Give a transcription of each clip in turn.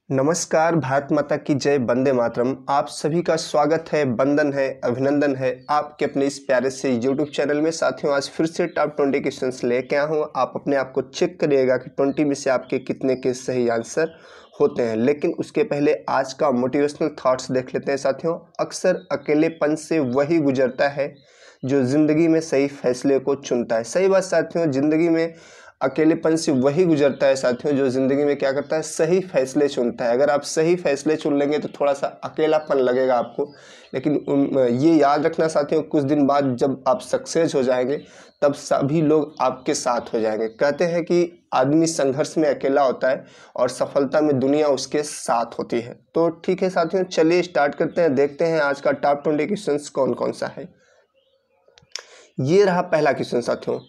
नमस्कार, भारत माता की जय, वंदे मातरम। आप सभी का स्वागत है, वंदन है, अभिनंदन है आपके अपने इस प्यारे से यूट्यूब चैनल में। साथियों, आज फिर से टॉप 20 क्वेश्चंस लेके आया हूँ। आप अपने आप को चेक करिएगा कि 20 में से आपके कितने के सही आंसर होते हैं। लेकिन उसके पहले आज का मोटिवेशनल थॉट्स देख लेते हैं। साथियों, अक्सर अकेलेपन से वही गुजरता है जो ज़िंदगी में सही फैसले को चुनता है। सही बात साथियों, ज़िंदगी में अकेलेपन से वही गुजरता है साथियों जो ज़िंदगी में क्या करता है, सही फैसले चुनता है। अगर आप सही फैसले चुन लेंगे तो थोड़ा सा अकेलापन लगेगा आपको, लेकिन ये याद रखना साथियों, कुछ दिन बाद जब आप सक्सेस हो जाएंगे तब सभी लोग आपके साथ हो जाएंगे। कहते हैं कि आदमी संघर्ष में अकेला होता है और सफलता में दुनिया उसके साथ होती है। तो ठीक है साथियों, चलिए स्टार्ट करते हैं। देखते हैं आज का टॉप 20 क्वेश्चन कौन कौन सा है। ये रहा पहला क्वेश्चन साथियों।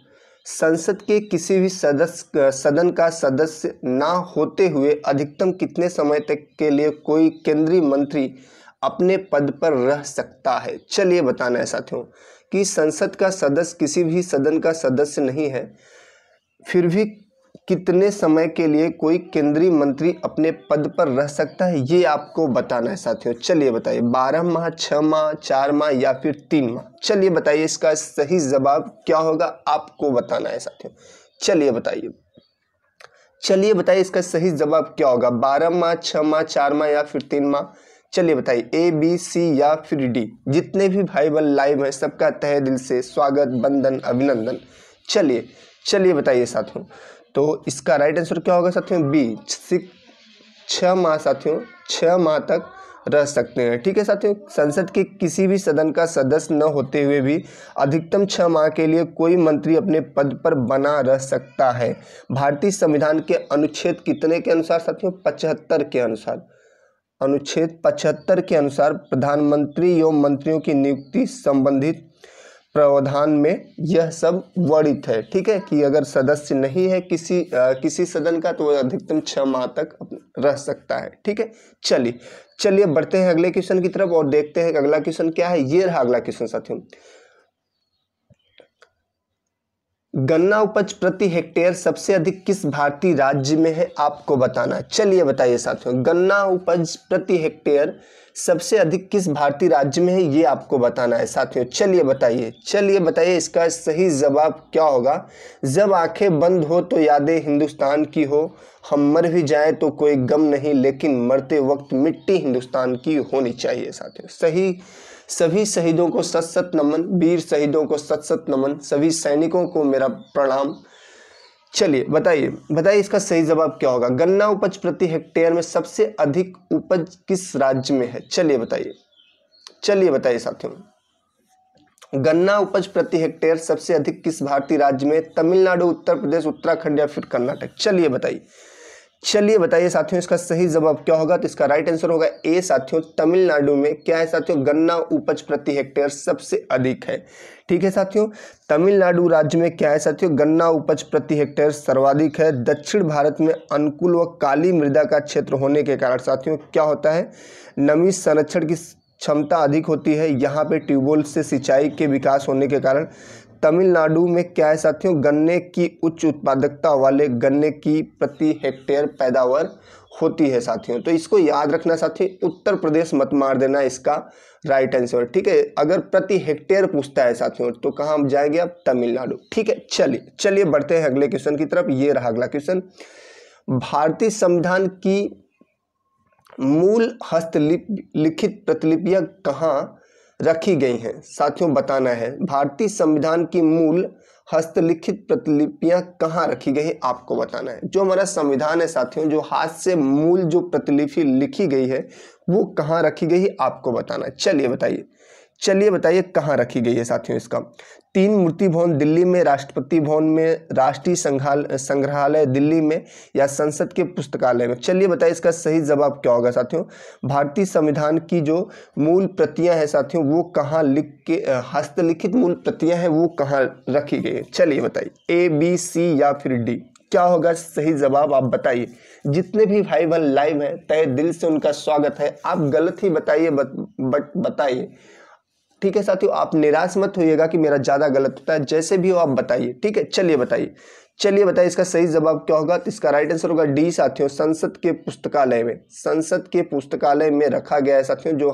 संसद के किसी भी सदन का सदस्य ना होते हुए अधिकतम कितने समय तक के लिए कोई केंद्रीय मंत्री अपने पद पर रह सकता है? चलिए बताना है साथियों कि संसद का सदस्य किसी भी सदन का सदस्य नहीं है, फिर भी कितने समय के लिए कोई केंद्रीय मंत्री अपने पद पर रह सकता है, ये आपको बताना है साथियों। चलिए बताइए, 12 माह, 6 माह, 4 माह या फिर 3 माह? चलिए बताइए, इसका सही जवाब क्या होगा, आपको बताना है साथियों। चलिए बताइए, इसका सही जवाब क्या होगा? 12 माह, 6 माह, 4 माह या फिर 3 माह? चलिए बताइए, ए, बी, सी या फिर डी। जितने भी भाई बहन लाइव हैं सबका तहे दिल से स्वागत, वंदन, अभिनंदन। चलिए बताइए साथियों, तो इसका राइट आंसर क्या होगा साथियों? बी, 6 माह साथियों, 6 माह तक रह सकते हैं। ठीक है साथियों, संसद के किसी भी सदन का सदस्य न होते हुए भी अधिकतम 6 माह के लिए कोई मंत्री अपने पद पर बना रह सकता है। भारतीय संविधान के अनुच्छेद कितने के अनुसार साथियों? 75 के अनुसार। अनुच्छेद 75 के अनुसार प्रधानमंत्री एवं मंत्रियों की नियुक्ति संबंधित प्रावधान में यह सब वर्णित है। ठीक है, कि अगर सदस्य नहीं है किसी सदन का तो वह अधिकतम 6 माह तक रह सकता है। ठीक है, चलिए बढ़ते हैं अगले क्वेश्चन की तरफ और देखते हैं कि अगला क्वेश्चन क्या है। ये रहा अगला क्वेश्चन साथियों। गन्ना उपज प्रति हेक्टेयर सबसे अधिक किस भारतीय राज्य में है, आपको बताना है। चलिए बताइए साथियों, गन्ना उपज प्रति हेक्टेयर सबसे अधिक किस भारतीय राज्य में है, ये आपको बताना है साथियों। चलिए बताइए, इसका सही जवाब क्या होगा? जब आंखें बंद हो तो यादें हिंदुस्तान की हो, हम मर भी जाए तो कोई गम नहीं, लेकिन मरते वक्त मिट्टी हिंदुस्तान की होनी चाहिए साथियों। सभी शहीदों को सत सत नमन, वीर शहीदों को सत सत नमन, सभी सैनिकों को मेरा प्रणाम। चलिए बताइए इसका सही जवाब क्या होगा? गन्ना उपज प्रति हेक्टेयर में सबसे अधिक उपज किस राज्य में है? चलिए बताइए साथियों, गन्ना उपज प्रति हेक्टेयर सबसे अधिक किस भारतीय राज्य में? तमिलनाडु, उत्तर प्रदेश, उत्तराखंड या फिर कर्नाटक? चलिए बताइए साथियों, इसका सही जवाब क्या होगा? तो इसका राइट आंसर होगा ए साथियों, तमिलनाडु में क्या है साथियों? गन्ना उपज प्रति हेक्टेयर सबसे अधिक है। ठीक है साथियों, तमिलनाडु राज्य में क्या है साथियों? गन्ना उपज प्रति हेक्टेयर सर्वाधिक है। दक्षिण भारत में अनुकूल व काली मृदा का क्षेत्र होने के कारण साथियों क्या होता है, नमी संरक्षण की क्षमता अधिक होती है। यहाँ पे ट्यूबवेल से सिंचाई के विकास होने के कारण तमिलनाडु में क्या है साथियों, गन्ने की उच्च उत्पादकता वाले गन्ने की प्रति हेक्टेयर पैदावार होती है साथियों। तो इसको याद रखना साथियों, उत्तर प्रदेश मत मार देना इसका राइट आंसर। ठीक है, अगर प्रति हेक्टेयर पूछता है साथियों तो कहाँ हम जाएंगे? अब तमिलनाडु। ठीक है, चलिए बढ़ते हैं अगले क्वेश्चन की तरफ। ये रहा अगला क्वेश्चन। भारतीय संविधान की मूल हस्तलिखित प्रतिलिपियां कहाँ रखी गई हैं? साथियों बताना है, भारतीय संविधान की मूल हस्तलिखित प्रतिलिपियां कहाँ रखी गई है, आपको बताना है। जो हमारा संविधान है साथियों, जो हाथ से मूल जो प्रतिलिपि लिखी गई है वो कहाँ रखी गई है, आपको बताना है। चलिए बताइए कहाँ रखी गई है साथियों। इसका 3 मूर्ति भवन दिल्ली में, राष्ट्रपति भवन में, राष्ट्रीय संग्रहालय दिल्ली में या संसद के पुस्तकालय में? चलिए बताइए, इसका सही जवाब क्या होगा साथियों? भारतीय संविधान की जो मूल प्रतियां हैं साथियों वो कहाँ हस्तलिखित मूल प्रतियां हैं वो कहाँ रखी गई है? चलिए बताइए, ए, बी, सी या फिर डी? क्या होगा सही जवाब, आप बताइए। जितने भी भाई बहन लाइव हैं तहे दिल से उनका स्वागत है। आप गलत ही बताइए, बताइए। ठीक है साथियों, आप निराश मत होइएगा कि मेरा ज़्यादा गलत होता है, जैसे भी हो आप बताइए। ठीक है, चलिए चलिए बताइए इसका सही जवाब क्या होगा। तो इसका राइट आंसर होगा डी साथियों, संसद के पुस्तकालय में। संसद के पुस्तकालय में रखा गया है साथियों। जो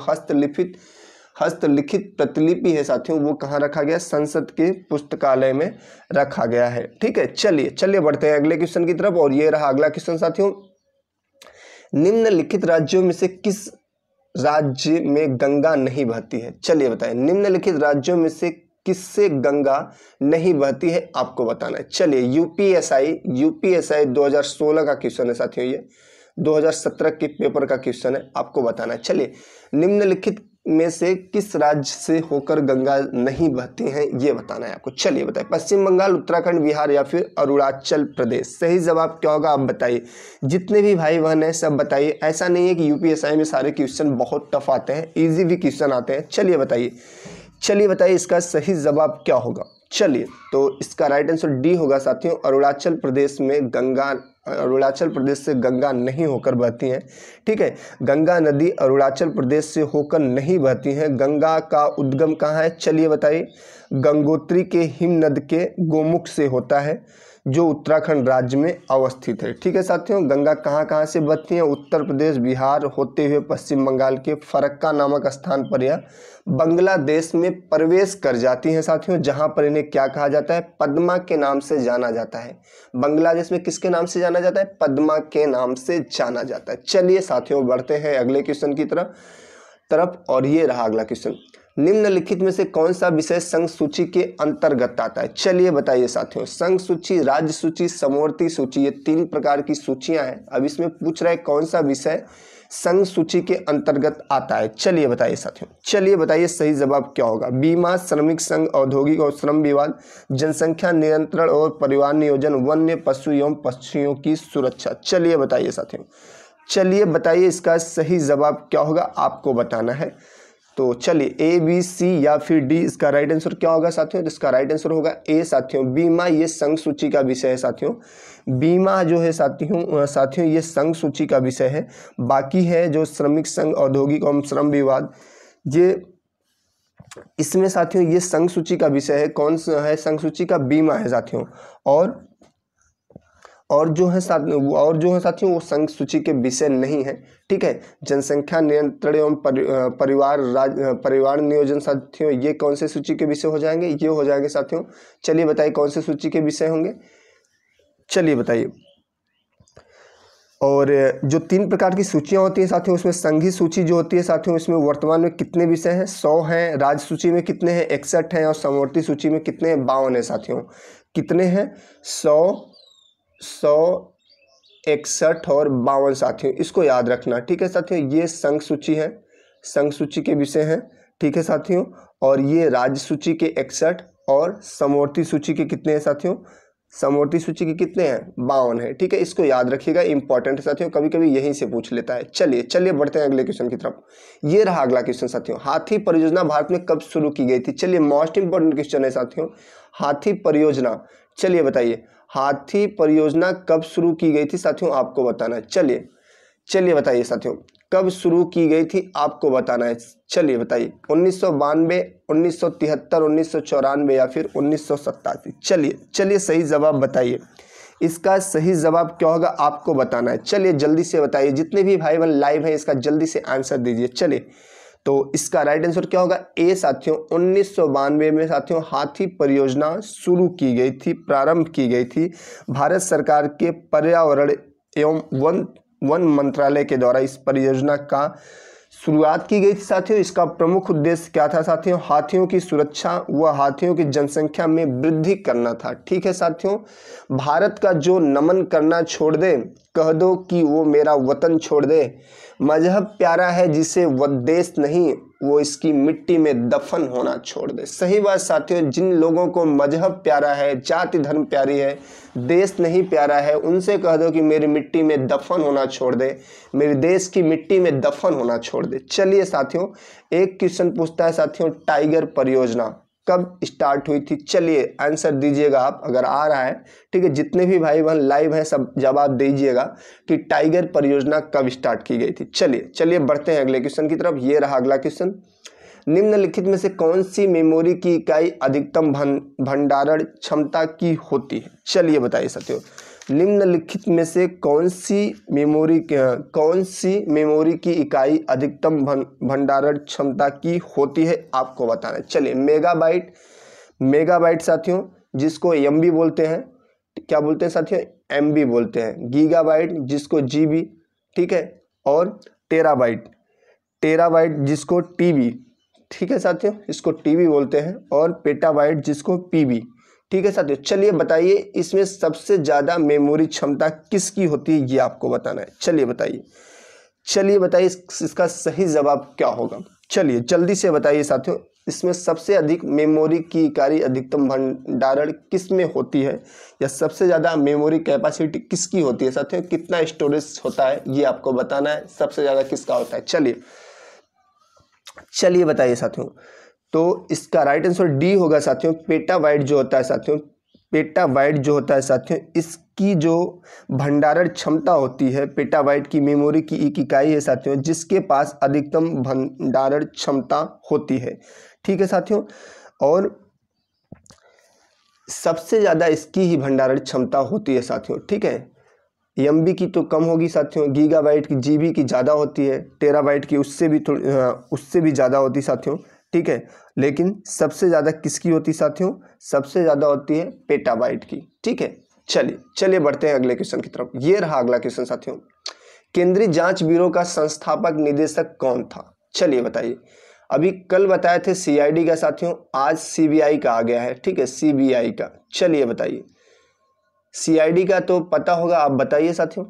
हस्तलिखित प्रतिलिपि है साथियों, वो कहाँ रखा गया? संसद के पुस्तकालय में रखा गया है। ठीक है, चलिए बढ़ते हैं अगले क्वेश्चन की तरफ। और ये रहा अगला क्वेश्चन साथियों, निम्नलिखित राज्यों में से किस राज्य में गंगा नहीं बहती है? चलिए बताएं, निम्नलिखित राज्यों में से किससे गंगा नहीं बहती है, आपको बताना है। चलिए, यूपीएसआई 2016 का क्वेश्चन है साथियों, ये 2017 के पेपर का क्वेश्चन है, आपको बताना है। चलिए, निम्नलिखित में से किस राज्य से होकर गंगा नहीं बहती हैं, ये बताना है आपको। चलिए बताइए, पश्चिम बंगाल, उत्तराखंड, बिहार या फिर अरुणाचल प्रदेश। सही जवाब क्या होगा आप बताइए। जितने भी भाई बहन हैं सब बताइए। ऐसा नहीं है कि यूपीएसआई में सारे क्वेश्चन बहुत टफ आते हैं, इजी भी क्वेश्चन आते हैं। चलिए बताइए इसका सही जवाब क्या होगा। चलिए, तो इसका राइट आंसर डी होगा साथियों, अरुणाचल प्रदेश से गंगा नहीं होकर बहती हैं। ठीक है, गंगा नदी अरुणाचल प्रदेश से होकर नहीं बहती हैं। गंगा का उद्गम कहाँ है? चलिए बताइए, गंगोत्री के हिमनद के गोमुख से होता है, जो उत्तराखंड राज्य में अवस्थित है। ठीक है साथियों, गंगा कहाँ से बहती हैं? उत्तर प्रदेश, बिहार होते हुए पश्चिम बंगाल के फरक्का नामक स्थान पर यह बांग्लादेश में प्रवेश कर जाती हैं साथियों, जहां पर इन्हें क्या कहा जाता है? पद्मा के नाम से जाना जाता है। बांग्लादेश में किसके नाम से जाना जाता है? पद्मा के नाम से जाना जाता है। चलिए साथियों, बढ़ते हैं अगले क्वेश्चन की तरफ। और ये रहा अगला क्वेश्चन, निम्नलिखित में से कौन सा विषय संघ सूची के अंतर्गत आता है? चलिए बताइए साथियों, संघ सूची, राज्य सूची, समवर्ती सूची, ये 3 प्रकार की सूचियां हैं। अब इसमें पूछ रहा है कौन सा विषय संघ सूची के अंतर्गत आता है। चलिए बताइए साथियों, चलिए बताइए सही जवाब क्या होगा। बीमा, श्रमिक संघ, औद्योगिक और श्रम विवाद, जनसंख्या नियंत्रण और परिवार नियोजन, वन्य पशु एवं पक्षियों की सुरक्षा। चलिए बताइए साथियों, चलिए बताइए इसका सही जवाब क्या होगा, आपको बताना है। तो चलिए, ए, बी, सी या फिर डी, इसका राइट आंसर क्या होगा साथियों? तो इसका राइट आंसर होगा ए साथियों, बीमा। ये संघ सूची का विषय है साथियों। बीमा जो है साथियों ये संघ सूची का विषय है। बाकी है जो श्रमिक संघ, औद्योगिक एवं श्रम विवाद, ये इसमें साथियों ये संघ सूची का विषय है। कौन सा है? संघ सूची का बीमा है साथियों। और जो है साथियों वो संघ सूची के विषय नहीं है। ठीक है, जनसंख्या नियंत्रण एवं परिवार नियोजन साथियों, ये कौन से सूची के विषय हो जाएंगे? ये हो जाएंगे साथियों। चलिए बताइए कौन से सूची के विषय होंगे, चलिए बताइए। और जो 3 प्रकार की सूचियां होती हैं साथियों, उसमें संघीय सूची जो होती है साथियों, इसमें वर्तमान में कितने विषय हैं? 100 हैं। राज्य सूची में कितने हैं? 61 हैं। और समवर्ती सूची में कितने हैं? 52 है साथियों। कितने हैं? 100, 61 और 52 साथियों, इसको याद रखना। ठीक है साथियों, ये संघ सूची है, संघ सूची के विषय हैं। ठीक है साथियों, और ये राज्य सूची के 61 और समवर्ती सूची के कितने हैं साथियों? समवर्ती सूची के कितने हैं? 52 है। ठीक है, इसको याद रखिएगा, इंपॉर्टेंट है साथियों, कभी कभी यहीं से पूछ लेता है। चलिए बढ़ते हैं अगले क्वेश्चन की तरफ। ये रहा अगला क्वेश्चन साथियों, हाथी परियोजना भारत में कब शुरू की गई थी? चलिए, मोस्ट इंपॉर्टेंट क्वेश्चन है साथियों, हाथी परियोजना। चलिए बताइए, हाथी परियोजना कब शुरू की गई थी साथियों, आपको बताना है। चलिए बताइए साथियों, कब शुरू की गई थी, आपको बताना है। चलिए बताइए, 1992, 1973, 1994 या फिर 1987। चलिए सही जवाब बताइए। इसका सही जवाब क्या होगा, आपको बताना है। चलिए जल्दी से बताइए, जितने भी भाई बहन लाइव हैं इसका जल्दी से आंसर दीजिए। चलिए, तो इसका राइट आंसर क्या होगा? ए साथियों, 1992 में साथियों हाथी परियोजना शुरू की गई थी, प्रारंभ की गई थी। भारत सरकार के पर्यावरण एवं वन मंत्रालय के द्वारा इस परियोजना का शुरुआत की गई थी साथियों। इसका प्रमुख उद्देश्य क्या था साथियों? हाथियों की सुरक्षा व हाथियों की जनसंख्या में वृद्धि करना था। ठीक है साथियों, भारत का जो नमन करना छोड़ दे, कह दो कि वो मेरा वतन छोड़ दे। मजहब प्यारा है जिसे वो देश नहीं, वो इसकी मिट्टी में दफन होना छोड़ दे। सही बात साथियों, जिन लोगों को मजहब प्यारा है, जाति धर्म प्यारी है, देश नहीं प्यारा है, उनसे कह दो कि मेरी मिट्टी में दफन होना छोड़ दे, मेरे देश की मिट्टी में दफन होना छोड़ दे। चलिए साथियों, एक क्वेश्चन पूछता है साथियों, टाइगर परियोजना कब स्टार्ट हुई थी? चलिए आंसर दीजिएगा आप, अगर आ रहा है। ठीक है, जितने भी भाई बहन लाइव हैं सब जवाब दीजिएगा कि टाइगर परियोजना कब स्टार्ट की गई थी। चलिए बढ़ते हैं अगले क्वेश्चन की तरफ। ये रहा अगला क्वेश्चन, निम्नलिखित में से कौन सी मेमोरी की इकाई अधिकतम भंडारण क्षमता की होती है? चलिए बताइए साथियों, निम्नलिखित में से कौन सी मेमोरी की इकाई अधिकतम भंडारण क्षमता की होती है, आपको बताना है। चलिए, मेगाबाइट साथियों, जिसको एमबी बोलते हैं, क्या बोलते हैं साथियों? एमबी बोलते हैं। गीगाबाइट, जिसको जीबी, ठीक है, और टेराबाइट जिसको टीबी, ठीक है साथियों, इसको टीबी बोलते हैं, और पेटाबाइट जिसको पीबी, ठीक है साथियों। चलिए बताइए, इसमें सबसे ज्यादा मेमोरी क्षमता किसकी होती है, ये आपको बताना है। चलिए बताइए इसका सही जवाब क्या होगा? चलिए जल्दी से बताइए साथियों, इसमें सबसे अधिक मेमोरी की इकाई अधिकतम भंडारण किस में होती है, या सबसे ज्यादा मेमोरी कैपेसिटी किसकी होती है साथियों? कितना स्टोरेज होता है, ये आपको बताना है। सबसे ज्यादा किसका होता है? चलिए बताइए साथियों, तो इसका राइट आंसर डी होगा साथियों। पेटाबाइट जो होता है साथियों, इसकी जो भंडारण क्षमता होती है, पेटाबाइट की मेमोरी की एक इकाई है साथियों, जिसके पास अधिकतम भंडारण क्षमता होती है, ठीक है साथियों। और सबसे ज्यादा इसकी ही भंडारण क्षमता होती है साथियों, ठीक है। एमबी की तो कम होगी साथियों, गीगाबाइट की, जीबी की ज़्यादा होती है, टेराबाइट की उससे भी ज़्यादा होती साथियों, ठीक है। लेकिन सबसे ज़्यादा किसकी होती साथियों? सबसे ज़्यादा होती है पेटाबाइट की, ठीक है। चलिए बढ़ते हैं अगले क्वेश्चन की तरफ। ये रहा अगला क्वेश्चन साथियों, केंद्रीय जांच ब्यूरो का संस्थापक निदेशक कौन था? चलिए बताइए। अभी कल बताए थे सीआईडी का साथियों, आज सीबीआई का आ गया है, ठीक है, सीबीआई का। चलिए बताइए, सीआईडी का तो पता होगा, आप बताइए साथियों।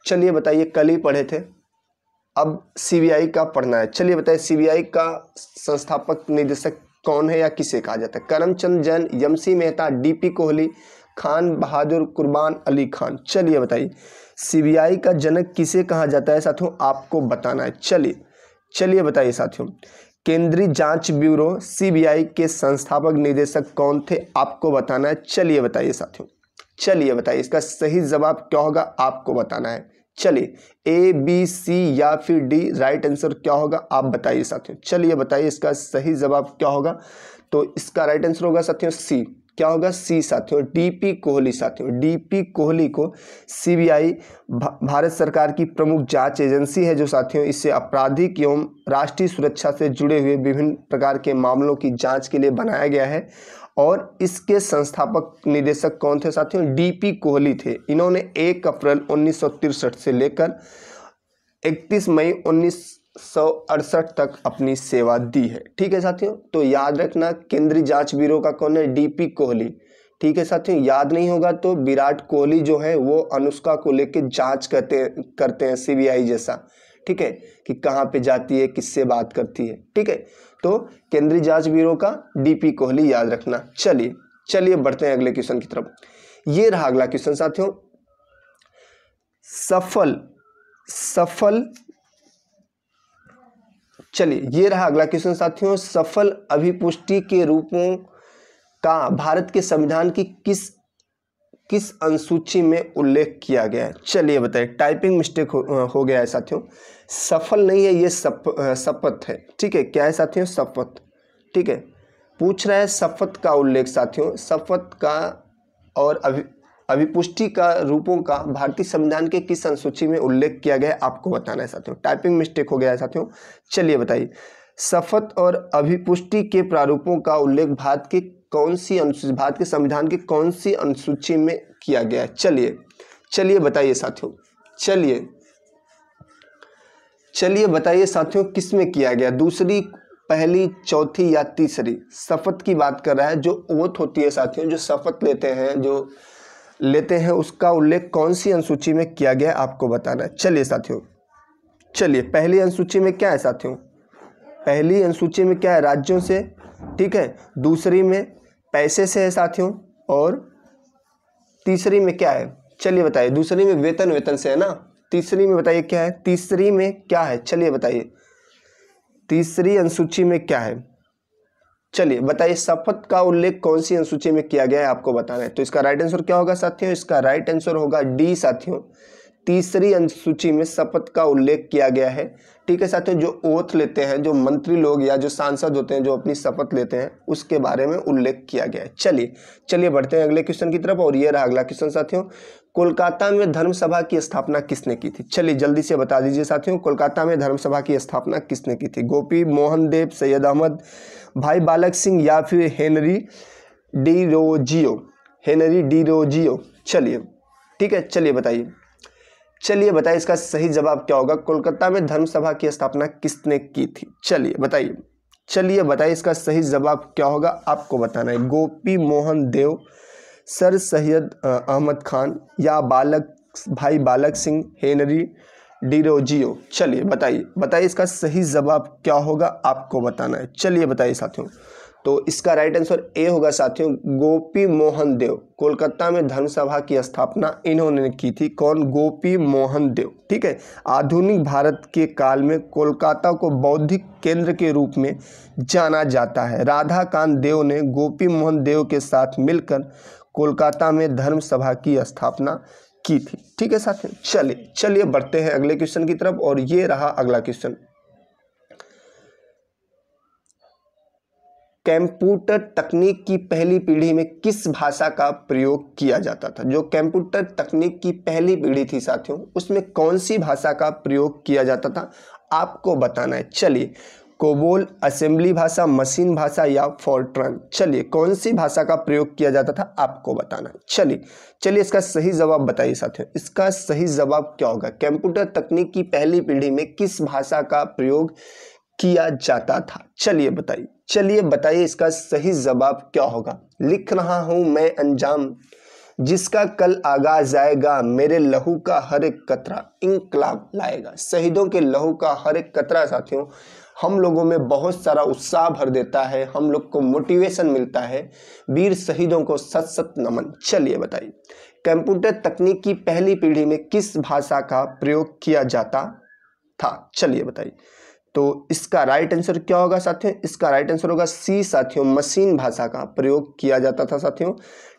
चलिए बताइए, कल ही पढ़े थे, अब सीबीआई का पढ़ना है। चलिए बताइए, सीबीआई का संस्थापक निदेशक कौन है, या किसे कहा जाता है? करमचंद जैन, यमसी मेहता, डीपी कोहली, खान बहादुर, कुर्बान अली खान। चलिए बताइए, सीबीआई का जनक किसे कहा जाता है साथियों, आपको बताना है। चलिए बताइए साथियों, केंद्रीय जांच ब्यूरो सीबीआई के संस्थापक निदेशक कौन थे, आपको बताना है। चलिए बताइए साथियों, इसका सही जवाब क्या होगा, आपको बताना है। चलिए, ए, बी, सी या फिर डी, राइट आंसर क्या होगा, आप बताइए साथियों। चलिए बताइए, इसका सही जवाब क्या होगा? तो इसका राइट आंसर होगा साथियों सी। क्या होगा? सी साथियों, डीपी कोहली साथियों। डीपी कोहली को सीबीआई भारत सरकार की प्रमुख जांच एजेंसी है जो साथियों, इससे आपराधिक एवं राष्ट्रीय सुरक्षा से जुड़े हुए विभिन्न प्रकार के मामलों की जांच के लिए बनाया गया है। और इसके संस्थापक निदेशक कौन थे साथियों? डीपी कोहली थे। इन्होंने 1 अप्रैल 1963 से लेकर 31 मई 1968 तक अपनी सेवा दी है, ठीक है साथियों। तो याद रखना, केंद्रीय जांच ब्यूरो का कौन है? डीपी कोहली, ठीक है साथियों। याद नहीं होगा तो विराट कोहली जो है वो अनुष्का को लेकर जांच करते हैं सीबीआई जैसा, ठीक है, कि कहाँ पे जाती है, किससे बात करती है, ठीक है। तो केंद्रीय जांच ब्यूरो का डीपी कोहली, याद रखना। चलिए बढ़ते हैं अगले क्वेश्चन की तरफ। ये रहा अगला क्वेश्चन साथियों, ये रहा अगला क्वेश्चन साथियों, सफल अभिपुष्टि के रूपों का भारत के संविधान की किस अनुसूची में उल्लेख किया गया है? चलिए बताइए, टाइपिंग मिस्टेक हो गया है साथियों। सफल नहीं है, ये शपथ है, ठीक है। क्या है साथियों? शपथ, ठीक है। पूछ रहा है शपथ का उल्लेख साथियों, शपथ का और अभिपुष्टि का रूपों का भारतीय संविधान के किस अनुसूची में उल्लेख किया गया है, आपको बताना है साथियों। टाइपिंग मिस्टेक हो गया है साथियों। चलिए बताइए, शपथ और अभिपुष्टि के प्रारूपों का उल्लेख भारत के संविधान की कौन सी अनुसूची में किया गया है? चलिए बताइए साथियों। चलिए बताइए साथियों, किस में किया गया? दूसरी, पहली, चौथी या तीसरी? शपथ की बात कर रहा है, जो ओथ होती है साथियों, जो शपथ लेते हैं उसका उल्लेख कौन सी अनुसूची में किया गया है, आपको बताना है। चलिए साथियों, पहली अनुसूची में क्या है साथियों? पहली अनुसूची में क्या है? राज्यों से, ठीक है। दूसरी में पैसे से है साथियों, और तीसरी में क्या है? चलिए बताइए, दूसरी में वेतन से है ना। तीसरी में बताइए क्या है? तीसरी में क्या है? चलिए बताइए, तीसरी अनुसूची में क्या है? चलिए बताइए, शपथ का उल्लेख कौन सी अनुसूची में किया गया है, आपको बताना है। तो इसका राइट आंसर क्या होगा साथियों? इसका राइट आंसर होगा डी साथियों, तीसरी अनुसूची में शपथ का उल्लेख किया गया है। ठीक है साथियों, जो ओथ लेते हैं, जो मंत्री लोग या जो सांसद होते हैं जो अपनी शपथ लेते हैं, उसके बारे में उल्लेख किया गया है। चलिए बढ़ते हैं अगले क्वेश्चन की तरफ। और ये रहा अगला क्वेश्चन साथियों, कोलकाता में धर्मसभा की स्थापना किसने की थी? चलिए जल्दी से बता दीजिए साथियों, कोलकाता में धर्मसभा की स्थापना किसने की थी? गोपी मोहन देव, सैयद अहमद, भाई बालक सिंह या फिर हेनरी डी रोजियो? चलिए ठीक है, चलिए बताइए इसका सही जवाब क्या होगा? कोलकाता में धर्मसभा की स्थापना किसने की थी? चलिए बताइए इसका सही जवाब क्या होगा, आपको बताना है। गोपी मोहन देव, सर सैयद अहमद खान या भाई बालक सिंह, हेनरी डी रोजियो? चलिए बताइए इसका सही जवाब क्या होगा, आपको बताना है। चलिए बताइए साथियों, तो इसका राइट आंसर ए होगा साथियों, गोपी मोहन देव। कोलकाता में धर्मसभा की स्थापना इन्होंने की थी। कौन? गोपी मोहन देव। ठीक है, आधुनिक भारत के काल में कोलकाता को बौद्धिक केंद्र के रूप में जाना जाता है। राधाकांत देव ने गोपी मोहन देव के साथ मिलकर कोलकाता में धर्मसभा की स्थापना की थी। ठीक है साथियों, चलिए बढ़ते हैं अगले क्वेश्चन की तरफ। और ये रहा अगला क्वेश्चन, कंप्यूटर तकनीक की पहली पीढ़ी में किस भाषा का प्रयोग किया जाता था? जो कंप्यूटर तकनीक की पहली पीढ़ी थी साथियों, उसमें कौन सी भाषा का प्रयोग किया जाता था, आपको बताना है। चलिए, कोबोल, असेंबली भाषा, मशीन भाषा या फोर्ट्रान? चलिए कौन सी भाषा का प्रयोग किया जाता था, आपको बताना है। चलिए इसका सही जवाब बताइए साथियों, इसका सही जवाब क्या होगा? कंप्यूटर तकनीक की पहली पीढ़ी में किस भाषा का प्रयोग किया जाता था? चलिए बताइए इसका सही जवाब क्या होगा? लिख रहा हूं मैं अंजाम, जिसका कल आगाज आएगा, मेरे लहू का हर एक कतरा इंकलाब लाएगा। शहीदों के लहू का हर एक कतरा साथियों हम लोगों में बहुत सारा उत्साह भर देता है, हम लोग को मोटिवेशन मिलता है। वीर शहीदों को सत सत नमन। चलिए बताइए, कंप्यूटर तकनीक की पहली पीढ़ी में किस भाषा का प्रयोग किया जाता था? चलिए बताइए, तो इसका राइट आंसर क्या होगा साथियों? इसका राइट आंसर होगा सी साथियों, मशीन भाषा का प्रयोग किया जाता था साथियों।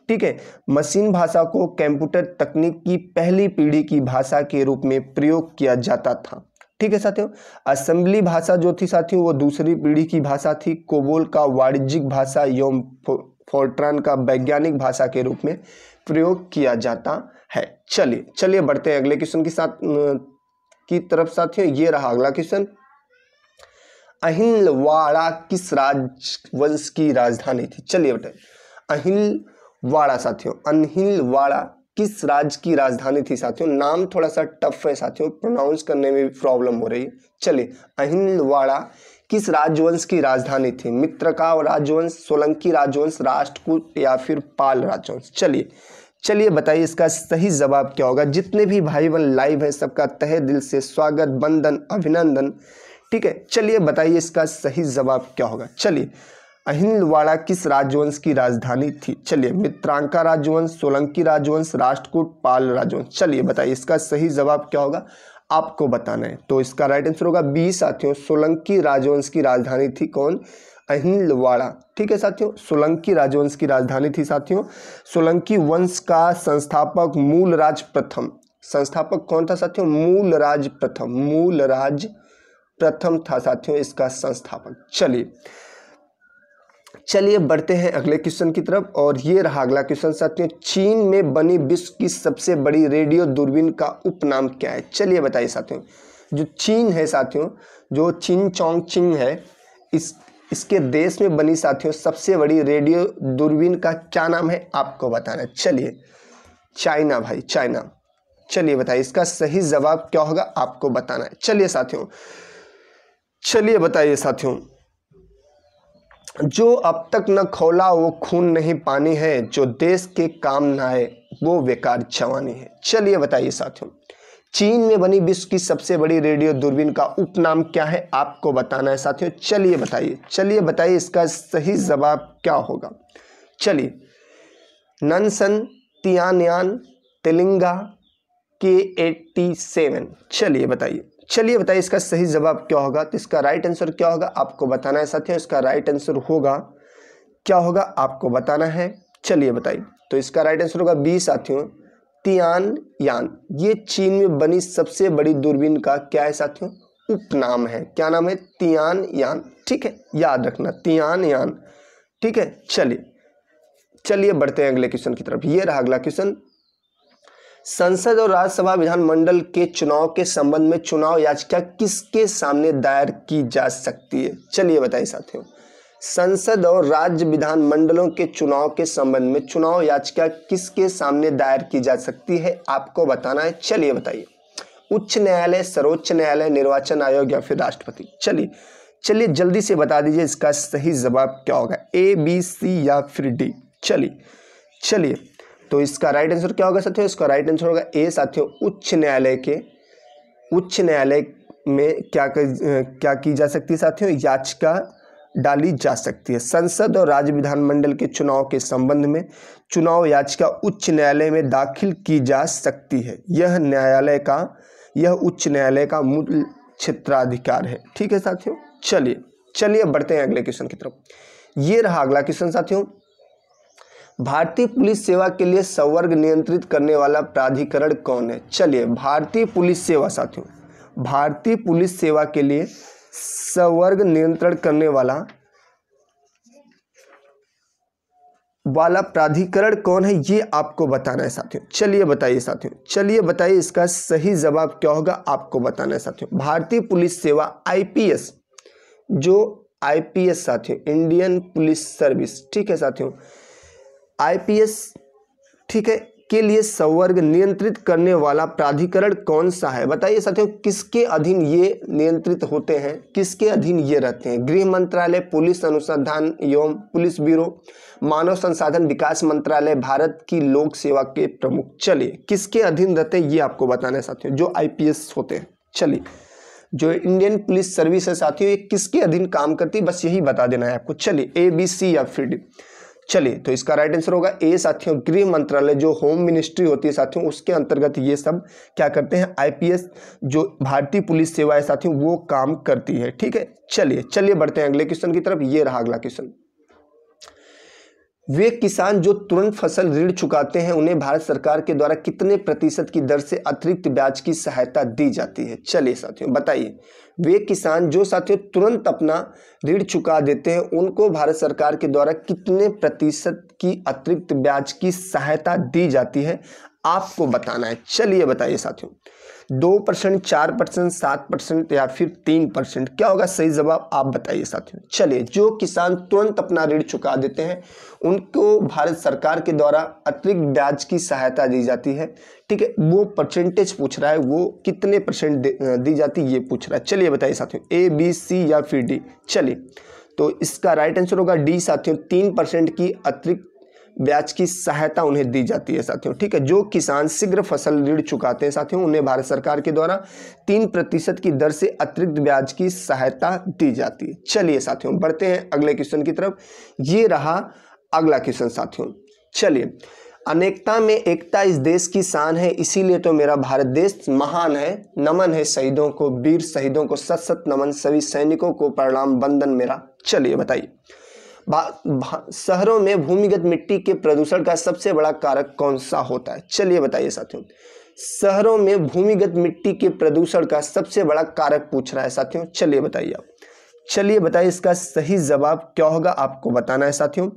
ठीक है, मशीन भाषा को कंप्यूटर तकनीक की पहली पीढ़ी की भाषा के रूप में प्रयोग किया जाता था। ठीक है साथियों, असेंबली भाषा जो थी साथियों वो दूसरी पीढ़ी की भाषा थी। कोबोल का वाणिज्यिक भाषा एवं फोर्ट्रान का वैज्ञानिक भाषा के रूप में प्रयोग किया जाता है। चलिए बढ़ते हैं अगले क्वेश्चन की तरफ साथियों। ये रहा अगला क्वेश्चन, अहिलवाड़ा किस राजवंश की राजधानी थी? चलिए बताइए, अहिलवाड़ा साथियों, अहिलवाड़ा किस राज्य की राजधानी थी साथियों? नाम थोड़ा सा टफ है साथियों, प्रोनाउंस करने में भी प्रॉब्लम हो रही है। चलिए, अहिलवाड़ा किस राजवंश की राजधानी थी? मित्रका राजवंश, सोलंकी राजवंश, राष्ट्रकूट या फिर पाल राजवंश? चलिए बताइए इसका सही जवाब क्या होगा? जितने भी भाई बहन लाइव हैं सबका तहे दिल से स्वागत, वंदन, अभिनंदन। ठीक है, चलिए बताइए इसका सही जवाब क्या होगा? चलिए, अहिलवाड़ा किस राजवंश की राजधानी थी? चलिए, मित्रांका राजवंश, सोलंकी राजवंश, राष्ट्रकूट, पाल राजवंश? चलिए बताइए इसका सही जवाब क्या होगा, आपको बताना है। तो इसका राइट आंसर होगा बी साथियों, सोलंकी राजवंश की राजधानी थी। कौन? अहिलवाड़ा। ठीक है साथियों, सोलंकी राजवंश की राजधानी थी साथियों। सोलंकी वंश का संस्थापक मूलराज प्रथम, संस्थापक कौन था साथियों? मूलराज प्रथम था साथियों इसका संस्थापक। चलिए बढ़ते हैं अगले क्वेश्चन की तरफ। और ये रहा अगला क्वेश्चन साथियों, चीन में बनी विश्व की सबसे बड़ी रेडियो दूरबीन का उपनाम क्या है? चलिए बताइए साथियों, जो चीन है साथियों, जो चिंग है, इसके देश में बनी साथियों सबसे बड़ी रेडियो दूरबीन का क्या नाम है, आपको बताना है। चलिए, चाइना भाई, चाइना। चलिए बताइए इसका सही जवाब क्या होगा, आपको बताना है। चलिए बताइए साथियों, जो अब तक न खौला वो खून नहीं पानी है, जो देश के काम न आए वो बेकार जवानी है। चलिए बताइए साथियों, चीन में बनी विश्व की सबसे बड़ी रेडियो दूरबीन का उपनाम क्या है, आपको बताना है साथियों। चलिए बताइए इसका सही जवाब क्या होगा। चलिए, ननसन तियानयान तेलिंगा K87। चलिए बताइए इसका सही जवाब क्या होगा। तो इसका राइट आंसर क्या होगा, आपको बताना है साथियों। इसका राइट आंसर होगा, क्या होगा आपको बताना है। चलिए बताइए, तो इसका राइट आंसर होगा बी साथियों, तियानयान, ये चीन में बनी सबसे बड़ी दूरबीन का क्या है साथियों, उपनाम है। क्या नाम है, तियानयान। ठीक है, याद रखना तियानयान। ठीक है, चलिए बढ़ते हैं अगले क्वेश्चन की तरफ। ये रहा अगला क्वेश्चन, संसद और राज्यसभा विधानमंडल के चुनाव के संबंध में चुनाव याचिका किसके सामने दायर की जा सकती है। चलिए बताइए साथियों, संसद और राज्य विधानमंडलों के चुनाव के संबंध में चुनाव याचिका किसके सामने दायर की जा सकती है, आपको बताना है। चलिए बताइए, उच्च न्यायालय, सर्वोच्च न्यायालय, निर्वाचन आयोग या फिर राष्ट्रपति। चलिए जल्दी से बता दीजिए इसका सही जवाब क्या होगा, ए, बी, सी या फिर डी। चलिए तो इसका राइट आंसर क्या होगा साथियों, इसका राइट आंसर होगा ए साथियों। उच्च न्यायालय में क्या की जा सकती है साथियों, याचिका डाली जा सकती है। संसद और राज्य विधानमंडल के चुनाव के संबंध में चुनाव याचिका उच्च न्यायालय में दाखिल की जा सकती है। यह उच्च न्यायालय का मूल क्षेत्राधिकार है। ठीक है साथियों, चलिए बढ़ते हैं अगले क्वेश्चन की तरफ। ये रहा अगला क्वेश्चन साथियों, भारतीय पुलिस सेवा के लिए संवर्ग नियंत्रित करने वाला प्राधिकरण कौन है। चलिए, भारतीय पुलिस सेवा साथियों, भारतीय पुलिस सेवा के लिए संवर्ग नियंत्रण करने वाला प्राधिकरण कौन है, ये आपको बताना है साथियों। चलिए बताइए इसका सही जवाब क्या होगा, आपको बताना है साथियों। भारतीय पुलिस सेवा आईपीएस, जो आईपीएस साथियों, इंडियन पुलिस सर्विस, ठीक है साथियों, आईपीएस, ठीक है, के लिए संवर्ग नियंत्रित करने वाला प्राधिकरण कौन सा है, बताइए साथियों। किसके अधीन ये नियंत्रित होते हैं, किसके अधीन ये रहते हैं। गृह मंत्रालय, पुलिस अनुसंधान एवं पुलिस ब्यूरो, मानव संसाधन विकास मंत्रालय, भारत की लोक सेवा के प्रमुख। चलिए, किसके अधीन रहते हैं ये आपको बताना है साथियों, जो आईपीएस होते हैं। चलिए, जो इंडियन पुलिस सर्विस है साथियों, ये किसके अधीन काम करती है, बस यही बता देना है आपको। चलिए, ए, बी, सी या फिर डी। चलिए, तो इसका राइट आंसर होगा ए साथियों, गृह मंत्रालय, जो होम मिनिस्ट्री होती है साथियों, उसके अंतर्गत ये सब क्या करते हैं, आईपीएस, जो भारतीय पुलिस सेवा है साथियों, वो काम करती है। ठीक है, चलिए बढ़ते हैं अगले क्वेश्चन की तरफ। ये रहा अगला क्वेश्चन, वे किसान जो तुरंत फसल ऋण चुकाते हैं उन्हें भारत सरकार के द्वारा कितने प्रतिशत की दर से अतिरिक्त ब्याज की सहायता दी जाती है। चलिए साथियों बताइए, वे किसान जो साथियों तुरंत अपना ऋण चुका देते हैं उनको भारत सरकार के द्वारा कितने प्रतिशत की अतिरिक्त ब्याज की सहायता दी जाती है, आपको बताना है। चलिए बताइए साथियों, 2%, 4%, 7% या फिर 3%, क्या होगा सही जवाब, आप बताइए साथियों। चलिए, जो किसान तुरंत अपना ऋण चुका देते हैं उनको भारत सरकार के द्वारा अतिरिक्त ब्याज की सहायता दी जाती है। ठीक है, वो परसेंटेज पूछ रहा है, वो कितने परसेंट दी जाती है ये पूछ रहा है। चलिए बताइए साथियों, ए, बी, सी या फिर डी। चलिए, तो इसका राइट आंसर होगा डी साथियों, 3% की अतिरिक्त ब्याज की सहायता उन्हें दी जाती है साथियों। ठीक है, जो किसान शीघ्र फसल ऋण चुकाते हैं साथियों उन्हें भारत सरकार के द्वारा 3% की दर से अतिरिक्त ब्याज की सहायता दी जाती है। चलिए साथियों बढ़ते हैं अगले क्वेश्चन की तरफ। ये रहा अगला क्वेश्चन साथियों। चलिए, अनेकता में एकता इस देश की शान है, इसीलिए तो मेरा भारत देश महान है। नमन है शहीदों को, वीर शहीदों को सत सत नमन, सभी सैनिकों को प्रणाम वंदन मेरा। चलिए बताइए, शहरों में भूमिगत मिट्टी के प्रदूषण का सबसे बड़ा कारक कौन सा होता है। चलिए बताइए साथियों, शहरों में भूमिगत मिट्टी के प्रदूषण का सबसे बड़ा कारक पूछ रहा है साथियों। चलिए बताइए आप, चलिए बताइए इसका सही जवाब क्या होगा, आपको बताना है साथियों।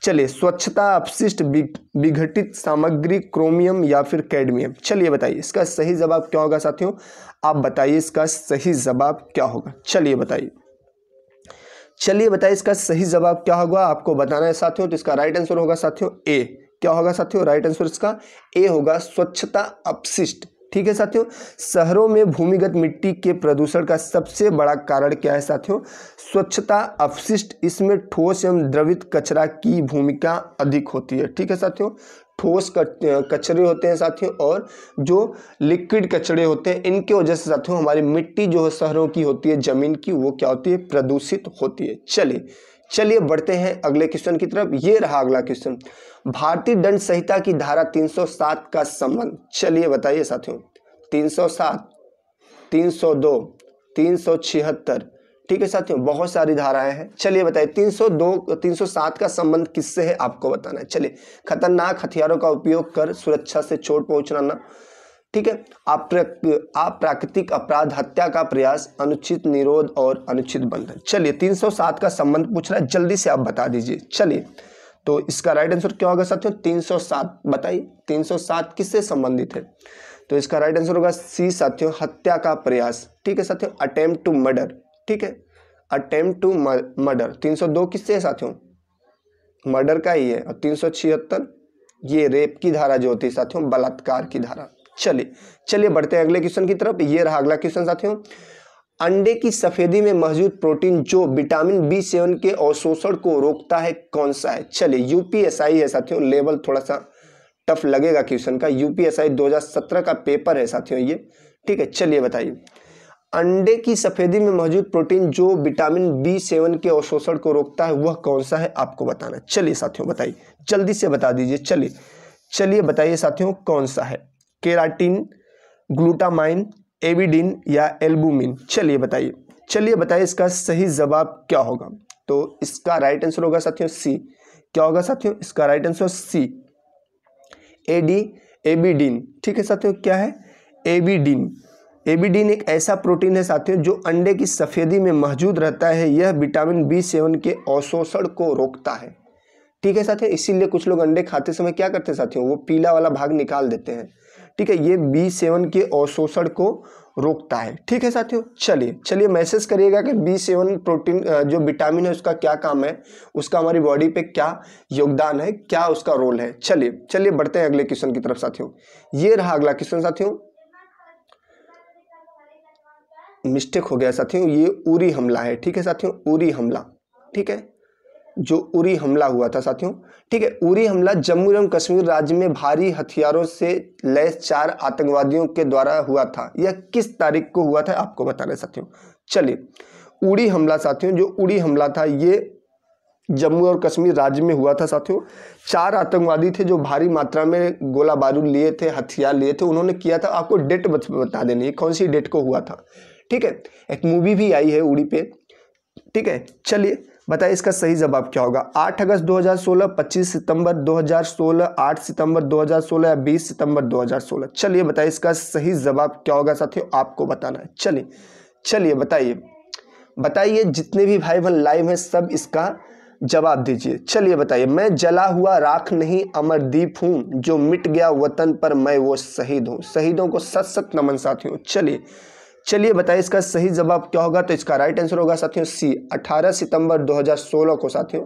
चलिए, स्वच्छता, अपशिष्ट, विघटित सामग्री, क्रोमियम या फिर कैडमियम। चलिए बताइए इसका सही जवाब क्या होगा साथियों, आप बताइए इसका सही जवाब क्या होगा। चलिए बताइए इसका सही जवाब क्या होगा, आपको बताना है साथियों। तो इसका राइट आंसर होगा साथियों ए। क्या होगा साथियों, राइट आंसर इसका ए होगा, स्वच्छता अपशिष्ट। ठीक है साथियों, शहरों में भूमिगत मिट्टी के प्रदूषण का सबसे बड़ा कारण क्या है साथियों, स्वच्छता अपशिष्ट। इसमें ठोस एवं द्रवित कचरा की भूमिका अधिक होती है। ठीक है साथियों, ठोस कचरे होते हैं साथियों और जो लिक्विड कचरे होते हैं, इनके वजह से साथियों हमारी मिट्टी जो है शहरों की होती है, जमीन की, वो क्या होती है, प्रदूषित होती है। चलिए बढ़ते हैं अगले क्वेश्चन की तरफ। ये रहा अगला क्वेश्चन, भारतीय दंड संहिता की धारा 307 का संबंध। चलिए बताइए साथियों, 307, 302, 376, ठीक है साथियों, बहुत सारी धाराएं हैं। चलिए बताइए 302 307 का संबंध किससे है आपको बताना है। चलिए, खतरनाक हथियारों का उपयोग कर सुरक्षा से चोट पहुंचाना, ठीक है, अप्राकृतिक अपराध, हत्या का प्रयास, अनुचित निरोध और अनुचित बंधन। चलिए 307 का संबंध पूछ रहा है, जल्दी से आप बता दीजिए। चलिए, तो इसका राइट आंसर क्या होगा साथियों, 307। बताइए 307 किससे संबंधित है? तो इसका राइट आंसर होगा सी साथियों, हत्या का प्रयास। ठीक है साथियों, अटेम्प्ट टू मर्डर। ठीक है, अटेम्प्ट टू मर्डर। 302 किससे है साथियों, मर्डर का ही है। और 376 ये रेप की धारा जो होती है साथियों, बलात्कार की धारा। चलिए बढ़ते हैं अगले क्वेश्चन की तरफ। ये रहा अगला क्वेश्चन साथियों, अंडे की सफेदी में मौजूद प्रोटीन जो विटामिन B7 के अवशोषण को रोकता है कौन सा है? चलिए यूपीएसआई है साथियों, लेवल थोड़ा सा टफ लगेगा क्वेश्चन का। यूपीएसआई 2017 का पेपर है साथियों ये। ठीक है, चलिए बताइए, अंडे की सफेदी में मौजूद प्रोटीन जो विटामिन B7 के अवशोषण को रोकता है वह कौन सा है आपको बताना। चलिए साथियों बताइए, जल्दी से बता दीजिए। चलिए बताइए साथियों, कौन सा है? केराटिन, ग्लूटामाइन, एविडिन या एल्बुमिन? चलिए बताइए इसका सही जवाब क्या होगा? तो इसका राइट आंसर होगा साथियों सी। क्या होगा साथियों? इसका राइट आंसर सी, एबिडीन। ठीक है साथियों, क्या है? एबिडीन एक ऐसा प्रोटीन है साथियों जो अंडे की सफेदी में मौजूद रहता है। यह विटामिन B7 के अवशोषण को रोकता है। ठीक है साथियों, इसीलिए कुछ लोग अंडे खाते समय क्या करते हैं साथियों, वो पीला वाला भाग निकाल देते हैं। ठीक है, ये B7 के अवशोषण को रोकता है। ठीक है साथियों, चलिए मैसेज करिएगा कि B7 प्रोटीन जो विटामिन है उसका क्या काम है, उसका हमारी बॉडी पे क्या योगदान है, क्या उसका रोल है। चलिए बढ़ते हैं अगले क्वेश्चन की तरफ साथियों। ये रहा अगला क्वेश्चन साथियों, मिस्टेक हो गया साथियों, ये उरी हमला है। ठीक है साथियों, उरी हमला। ठीक है, जो उरी हमला हुआ था साथियों। ठीक है, उरी हमला जम्मू एवं कश्मीर राज्य में भारी हथियारों से लैस 4 आतंकवादियों के द्वारा हुआ था। यह किस तारीख को हुआ था आपको बताना है साथियों। चलिए, उरी हमला साथियों, जो उरी हमला था ये जम्मू और कश्मीर राज्य में हुआ था साथियों। 4 आतंकवादी थे जो भारी मात्रा में गोला बारूद लिए थे, हथियार लिए थे, उन्होंने किया था। आपको डेट बता देनी है, कौन सी डेट को हुआ था। ठीक है, एक मूवी भी आई है उड़ी पे। ठीक है, चलिए बताइए इसका सही जवाब क्या होगा। 8 अगस्त 2016, 25 सितंबर 2016, 8 सितंबर 2016 या 20 सितंबर 2016? चलिए बताइए इसका सही जवाब क्या होगा साथियों, आपको बताना है। चलिए बताइए जितने भी भाई बहन लाइव हैं सब इसका जवाब दीजिए। चलिए बताइए, मैं जला हुआ राख नहीं अमरदीप हूँ, जो मिट गया वतन पर मैं वो शहीद हूँ। शहीदों को सत नमन साथियों। चलिए बताइए इसका सही जवाब क्या होगा। तो इसका राइट आंसर होगा साथियों सी, 18 सितंबर 2016 को साथियों।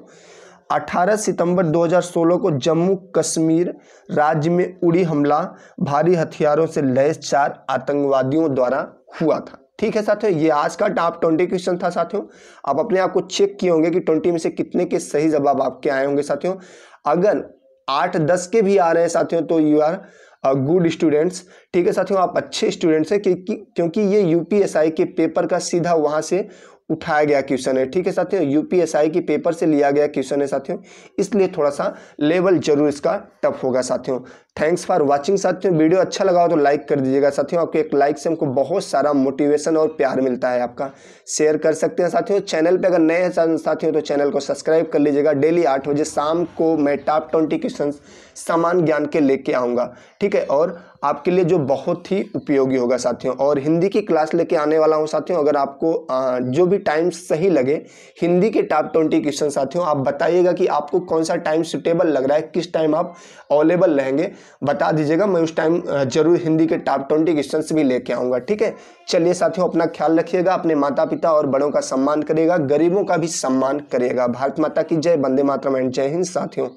18 सितंबर 2016 को जम्मू कश्मीर राज्य में उड़ी हमला भारी हथियारों से लैस 4 आतंकवादियों द्वारा हुआ था। ठीक है साथियों, ये आज का टॉप 20 क्वेश्चन था साथियों। आप अपने आप को चेक किए होंगे कि 20 में से कितने के सही जवाब आपके आए होंगे साथियों। अगर 8-10 के भी आ रहे हैं साथियों तो यू आर गुड स्टूडेंट्स। ठीक है साथियों, आप अच्छे स्टूडेंट्स हैं क्योंकि ये यूपीएसआई के पेपर का सीधा वहां से उठाया गया क्वेश्चन है। ठीक है साथियों, यूपीएसआई के पेपर से लिया गया क्वेश्चन है साथियों, इसलिए थोड़ा सा लेवल जरूर इसका टफ होगा साथियों। थैंक्स फॉर वाचिंग साथियों। वीडियो अच्छा लगा हो तो लाइक कर दीजिएगा साथियों। आपके एक लाइक से हमको बहुत सारा मोटिवेशन और प्यार मिलता है आपका। शेयर कर सकते हैं साथियों। चैनल पे अगर नए हैं साथियों तो चैनल को सब्सक्राइब कर लीजिएगा। डेली 8 बजे शाम को मैं टॉप 20 क्वेश्चन समान ज्ञान के लेके आऊँगा। ठीक है, और आपके लिए जो बहुत ही उपयोगी होगा साथियों। और हिंदी की क्लास लेके आने वाला हूँ साथियों। अगर आपको जो भी टाइम सही लगे हिंदी के टॉप 20 क्वेश्चन साथियों, आप बताइएगा कि आपको कौन सा टाइम सुटेबल लग रहा है, किस टाइम आप अवेलेबल रहेंगे बता दीजिएगा। मैं उस टाइम जरूर हिंदी के टॉप 20 क्वेश्चन भी लेके आऊँगा। ठीक है, चलिए साथियों, अपना ख्याल रखिएगा, अपने माता पिता और बड़ों का सम्मान करिएगा, गरीबों का भी सम्मान करिएगा। भारत माता की जय, वंदे मातरम एंड जय हिंद साथियों।